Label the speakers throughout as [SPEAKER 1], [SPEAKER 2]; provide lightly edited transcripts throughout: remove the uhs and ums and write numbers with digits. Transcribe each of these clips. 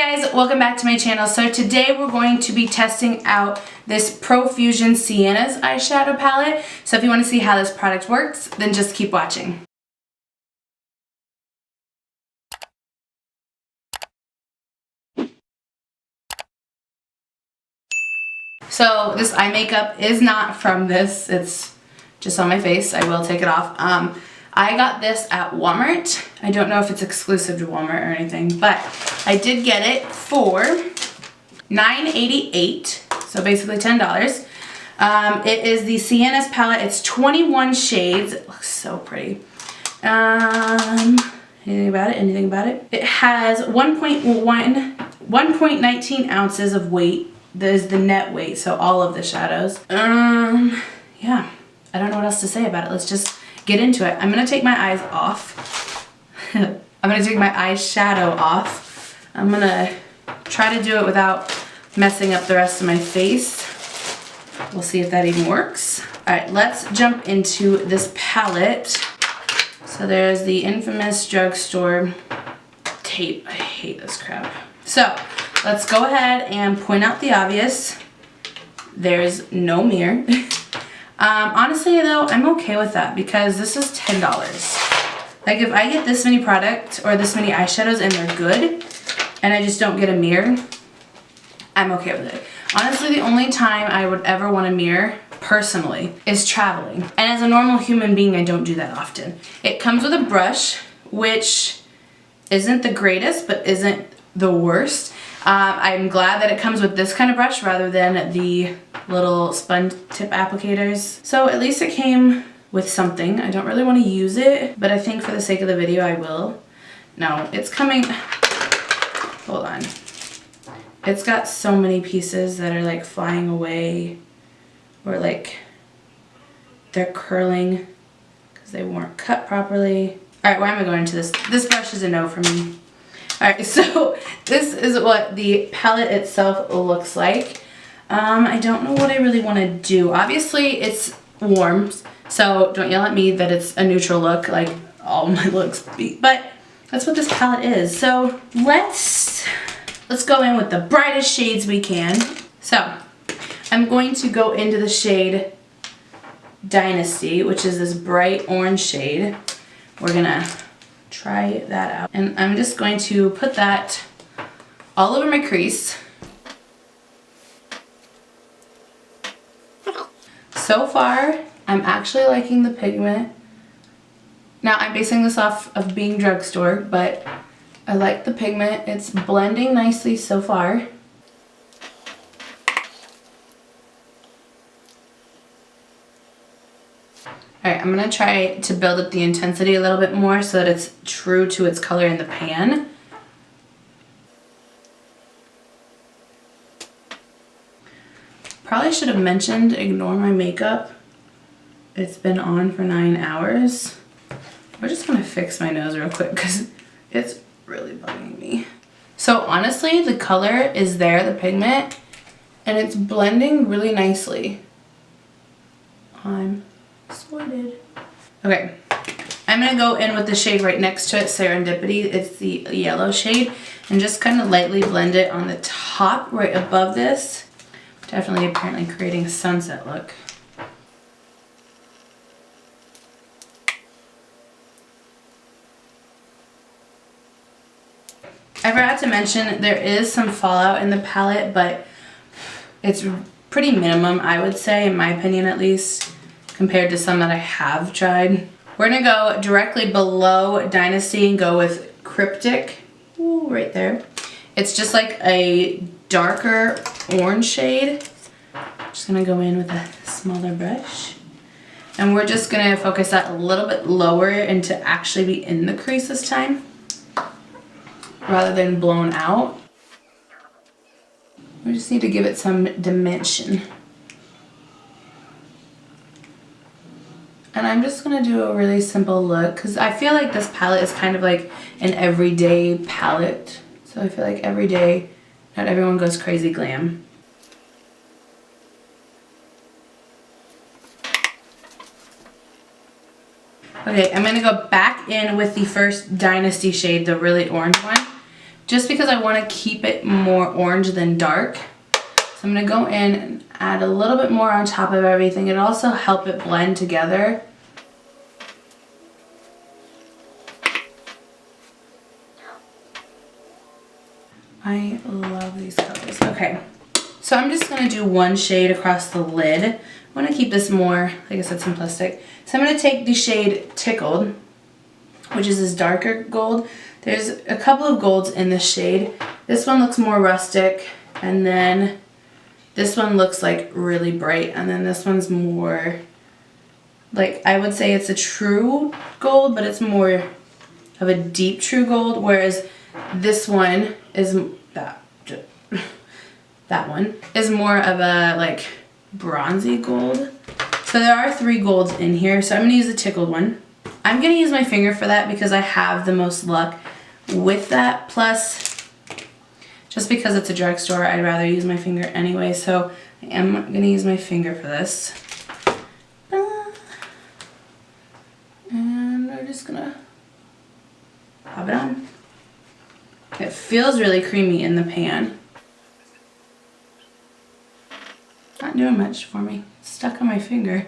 [SPEAKER 1] Hi guys, welcome back to my channel. So today we're going to be testing out this Profusion Sienna's eyeshadow palette. So if you want to see how this product works, then just keep watching. So this eye makeup is not from this, it's just on my face. I will take it off. I got this at Walmart. I don't know if it's exclusive to Walmart or anything, but I did get it for $9.88, so basically $10. It is the Sienna's palette. It's 21 shades. It looks so pretty. Anything about it? Anything about it? It has 1.19 ounces of weight. That is the net weight, so all of the shadows. Yeah, I don't know what else to say about it. Let's just get into it. I'm gonna take my eyes off. I'm gonna take my eyeshadow off. I'm gonna try to do it without messing up the rest of my face. We'll see if that even works. All right, let's jump into this palette. So there's the infamous drugstore tape. I hate this crap. So let's go ahead and point out the obvious. There's no mirror. Honestly though, I'm okay with that because this is $10. Like if I get this many products or this many eyeshadows and they're good and I just don't get a mirror, I'm okay with it. Honestly, the only time I would ever want a mirror personally is traveling. And as a normal human being, I don't do that often. It comes with a brush, which isn't the greatest, but isn't the worst. I'm glad that it comes with this kind of brush rather than the little sponge tip applicators. So at least it came with something. I don't really want to use it, but I think for the sake of the video I will. No, it's coming, hold on. It's got so many pieces that are like flying away or like they're curling because they weren't cut properly. All right, why am I going into this? This brush is a no for me. Alright, so this is what the palette itself looks like. I don't know what I really want to do. Obviously, it's warm, so don't yell at me that it's a neutral look like all my looks be. But that's what this palette is. So let's go in with the brightest shades we can. So I'm going to go into the shade Dynasty, which is this bright orange shade. We're gonna try that out. And I'm just going to put that all over my crease. So far, I'm actually liking the pigment. Now, I'm basing this off of being drugstore, but I like the pigment. It's blending nicely so far. Alright, I'm going to try to build up the intensity a little bit more so that it's true to its color in the pan. Probably should have mentioned ignore my makeup. It's been on for 9 hours. We're just going to fix my nose real quick because it's really bugging me. So honestly, the color is there, the pigment, and it's blending really nicely. I'm sorted. Okay, I'm gonna go in with the shade right next to it, Serendipity. It's the yellow shade, and just kind of lightly blend it on the top right above this. Definitely apparently creating a sunset look. I forgot to mention there is some fallout in the palette, but it's pretty minimum, I would say, in my opinion at least, compared to some that I have tried. We're gonna go directly below Dynasty and go with Cryptic. Ooh, right there. It's just like a darker orange shade. Just gonna go in with a smaller brush. And we're just gonna focus that a little bit lower and to actually be in the crease this time, rather than blown out. We just need to give it some dimension. And I'm just going to do a really simple look because I feel like this palette is kind of like an everyday palette. So I feel like every day, not everyone goes crazy glam. Okay, I'm going to go back in with the first Dynasty shade, the really orange one, just because I want to keep it more orange than dark. So I'm going to go in and add a little bit more on top of everything. It'll also help it blend together. I love these colors. Okay, so I'm just going to do one shade across the lid. I want to keep this more, like I said, simplistic. So I'm going to take the shade Tickled, which is this darker gold. There's a couple of golds in this shade. This one looks more rustic, and then this one looks like really bright, and then this one's more, like, I would say it's a true gold, but it's more of a deep true gold, whereas this one is, that one is more of a like bronzy gold. So there are 3 golds in here, so I'm going to use the Tickled one. I'm going to use my finger for that because I have the most luck with that, plus just because it's a drugstore, I'd rather use my finger anyway, so I am going to use my finger for this. And we're just going to pop it on. It feels really creamy in the pan. Not doing much for me. It's stuck on my finger.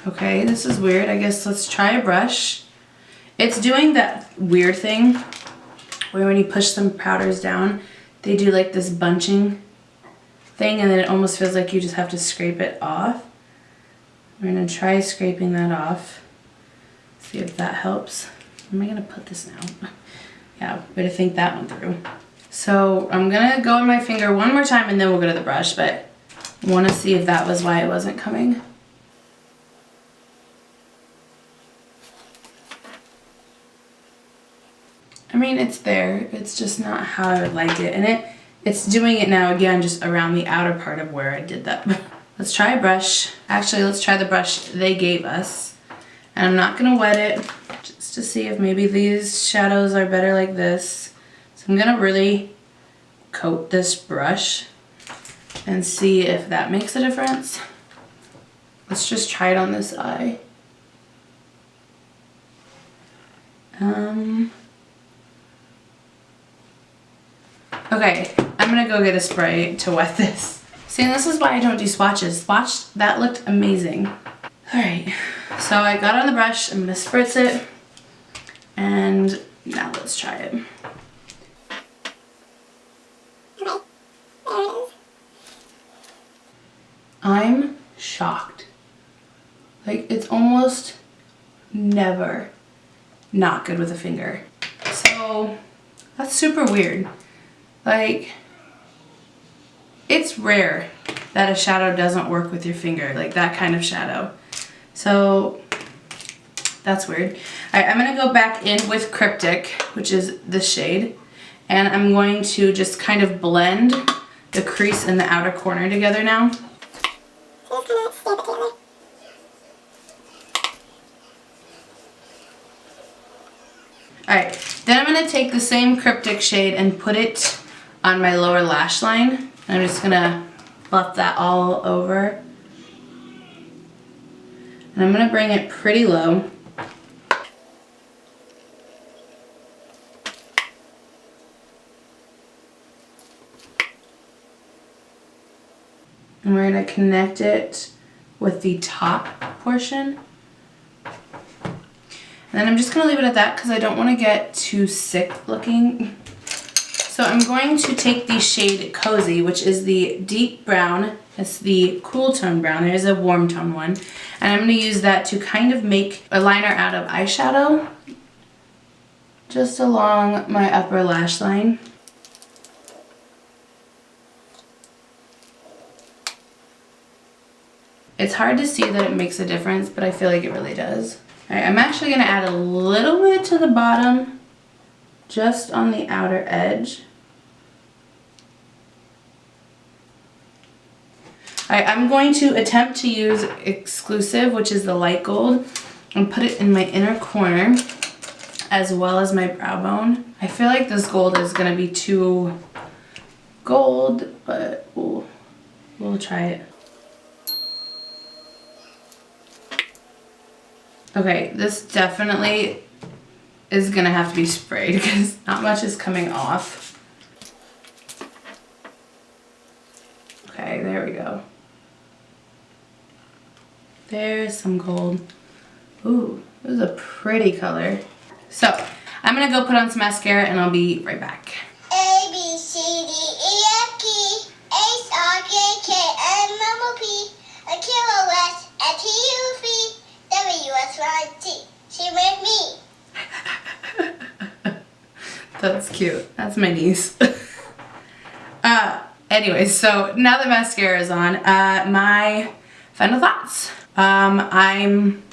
[SPEAKER 1] Okay, this is weird. I guess let's try a brush. It's doing that weird thing where when you push some powders down, they do like this bunching thing, and then it almost feels like you just have to scrape it off. We're gonna try scraping that off. See if that helps. Am I gonna put this now? Yeah, way to think that one through. So I'm gonna go on my finger one more time and then we'll go to the brush, but I wanna see if that was why it wasn't coming. I mean, it's there. It's just not how I would like it. And it's doing it now again, just around the outer part of where I did that. Let's try a brush. Actually, let's try the brush they gave us. And I'm not gonna wet it, just to see if maybe these shadows are better like this. So I'm gonna really coat this brush and see if that makes a difference. Let's just try it on this eye. Okay, I'm gonna go get a spray to wet this. See, and this is why I don't do swatches. Swatch, that looked amazing. All right, so I got on the brush, I'm gonna spritz it, and now let's try it. Okay, there it is. I'm shocked. Like, it's almost never not good with a finger. So, that's super weird. Like, it's rare that a shadow doesn't work with your finger, like that kind of shadow. So that's weird. All right, I'm gonna go back in with Cryptic, which is this shade, and I'm going to just kind of blend the crease and the outer corner together now. All right, then I'm gonna take the same Cryptic shade and put it on my lower lash line. I'm just gonna buff that all over. And I'm gonna bring it pretty low. And we're gonna connect it with the top portion. And then I'm just gonna leave it at that because I don't wanna get too sick looking. So I'm going to take the shade Cozy, which is the deep brown. It's the cool tone brown. There's a warm tone one. And I'm going to use that to kind of make a liner out of eyeshadow just along my upper lash line. It's hard to see that it makes a difference, but I feel like it really does. All right, I'm actually going to add a little bit to the bottom, just on the outer edge. Alright, I'm going to attempt to use Exclusive, which is the light gold, and put it in my inner corner as well as my brow bone. I feel like this gold is going to be too gold, but we'll try it. Okay, this definitely is gonna have to be sprayed because not much is coming off. Okay, there we go. There's some gold. Ooh, this is a pretty color. So, I'm gonna go put on some mascara and I'll be right back.
[SPEAKER 2] A, B, C, D, E, F, G, H, I, J, K, L, M, N, P, Q, R, S, T, U, V, W, X, Y, Z. She made me.
[SPEAKER 1] That's cute. That's my niece. Anyway, so now that mascara is on, my final thoughts. I'm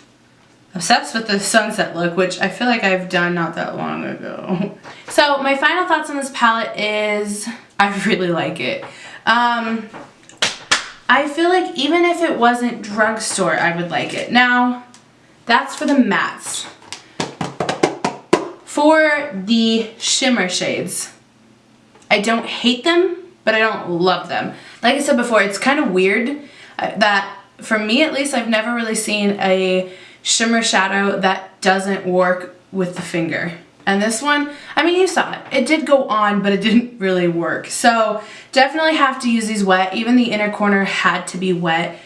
[SPEAKER 1] obsessed with the sunset look, which I feel like I've done not that long ago. So my final thoughts on this palette is I really like it. I feel like even if it wasn't drugstore, I would like it. Now, that's for the mattes. For the shimmer shades, I don't hate them, but I don't love them. Like I said before, it's kind of weird that, for me at least, I've never really seen a shimmer shadow that doesn't work with the finger. And this one, I mean, you saw it. It did go on, but it didn't really work. So definitely have to use these wet. Even the inner corner had to be wet,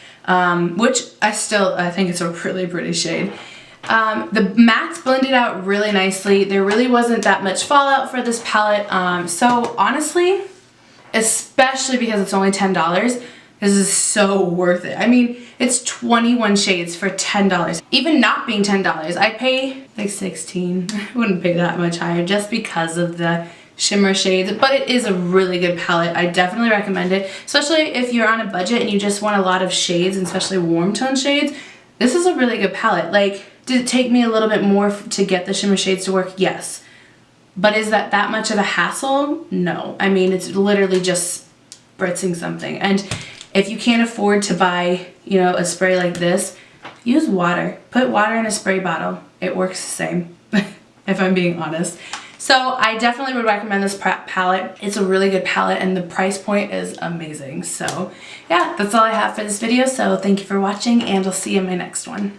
[SPEAKER 1] which I think it's a really pretty shade. The mattes blended out really nicely. There really wasn't that much fallout for this palette. So honestly, especially because it's only $10, this is so worth it. I mean, it's 21 shades for $10. Even not being $10, I'd pay like 16. I wouldn't pay that much higher just because of the shimmer shades, but it is a really good palette. I definitely recommend it, especially if you're on a budget and you just want a lot of shades, and especially warm tone shades. This is a really good palette. Like, did it take me a little bit more to get the shimmer shades to work? Yes. But is that much of a hassle? No. I mean, it's literally just spritzing something. And if you can't afford to buy, you know, a spray like this, use water. Put water in a spray bottle. It works the same, if I'm being honest. So I definitely would recommend this palette. It's a really good palette and the price point is amazing. So yeah, that's all I have for this video. So thank you for watching and I'll see you in my next one.